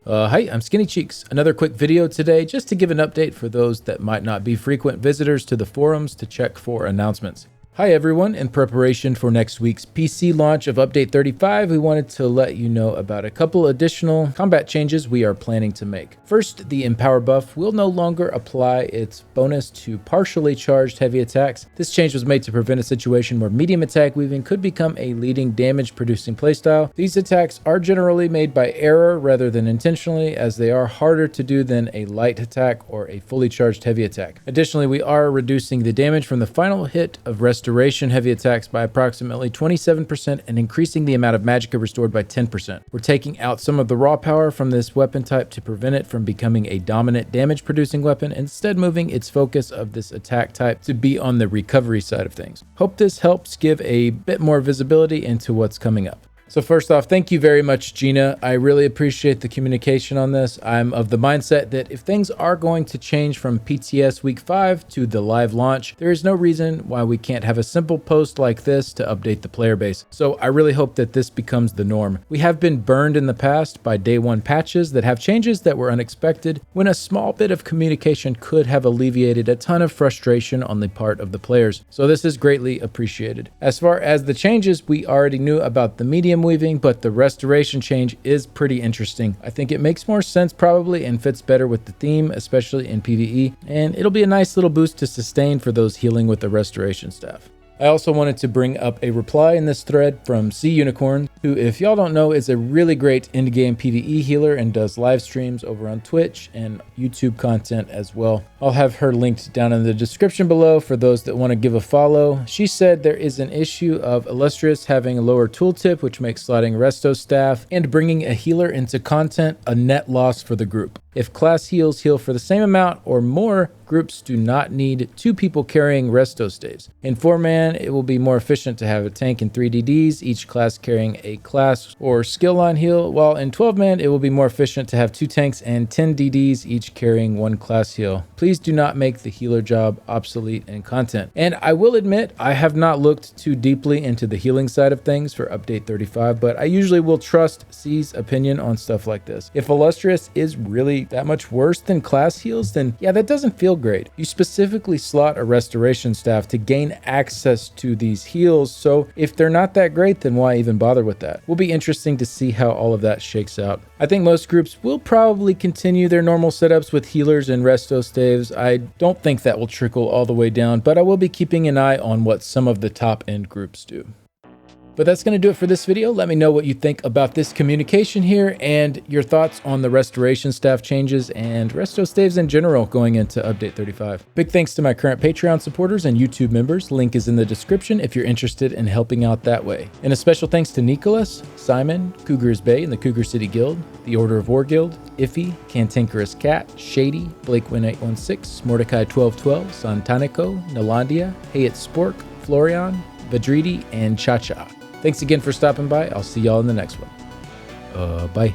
Hi, I'm Skinny Cheeks. Another quick video today just to give an update for those that might not be frequent visitors to the forums to check for announcements. Hi everyone, in preparation for next week's PC launch of Update 35, we wanted to let you know about a couple additional combat changes we are planning to make. First, the Empower buff will no longer apply its bonus to partially charged heavy attacks. This change was made to prevent a situation where medium attack weaving could become a leading damage producing playstyle. These attacks are generally made by error rather than intentionally, as they are harder to do than a light attack or a fully charged heavy attack. Additionally, we are reducing the damage from the final hit of Restoration heavy attacks by approximately 27% and increasing the amount of magicka restored by 10%. We're taking out some of the raw power from this weapon type to prevent it from becoming a dominant damage producing weapon, instead moving its focus of this attack type to be on the recovery side of things. Hope this helps give a bit more visibility into what's coming up. So first off, thank you very much, Gina. I really appreciate the communication on this. I'm of the mindset that if things are going to change from PTS Week 5 to the live launch, there is no reason why we can't have a simple post like this to update the player base. So I really hope that this becomes the norm. We have been burned in the past by day one patches that have changes that were unexpected, when a small bit of communication could have alleviated a ton of frustration on the part of the players. So this is greatly appreciated. As far as the changes, we already knew about the medium weaving, but the restoration change is pretty interesting. I think it makes more sense probably and fits better with the theme, especially in PvE, and it'll be a nice little boost to sustain for those healing with the restoration staff. I also wanted to bring up a reply in this thread from C Unicorn, who, if y'all don't know, is a really great in-game PvE healer and does live streams over on Twitch and YouTube content as well. I'll have her linked down in the description below for those that want to give a follow. She said there is an issue of Illustrious having a lower tooltip, which makes slotting Resto staff and bringing a healer into content a net loss for the group. If class heals heal for the same amount or more, groups do not need 2 people carrying Resto staves. In 4-man, it will be more efficient to have a tank and 3 DDs, each class carrying a class or skill line heal, while in 12-man, it will be more efficient to have 2 tanks and 10 DDs, each carrying 1 class heal. Please do not make the healer job obsolete in content. And I will admit, I have not looked too deeply into the healing side of things for Update 35, but I usually will trust C's opinion on stuff like this. If Illustrious is really that much worse than class heals, then yeah, that doesn't feel great. You specifically slot a restoration staff to gain access to these heals, so if they're not that great, then why even bother with that? Will be interesting to see how all of that shakes out. I think most groups will probably continue their normal setups with healers and resto staves. I don't think that will trickle all the way down, but I will be keeping an eye on what some of the top end groups do. But that's going to do it for this video. Let me know what you think about this communication here and your thoughts on the restoration staff changes and resto staves in general going into Update 35. Big thanks to my current Patreon supporters and YouTube members. Link is in the description if you're interested in helping out that way. And a special thanks to Nicholas, Simon, Cougars Bay and the Cougar City Guild, the Order of War Guild, Iffy, Cantankerous Cat, Shady, Blake1816, Mordecai1212, Santanico, Nalandia, Hey It's Spork, Florian, Vadridi, and Cha-Cha. Thanks again for stopping by. I'll see y'all in the next one. Bye.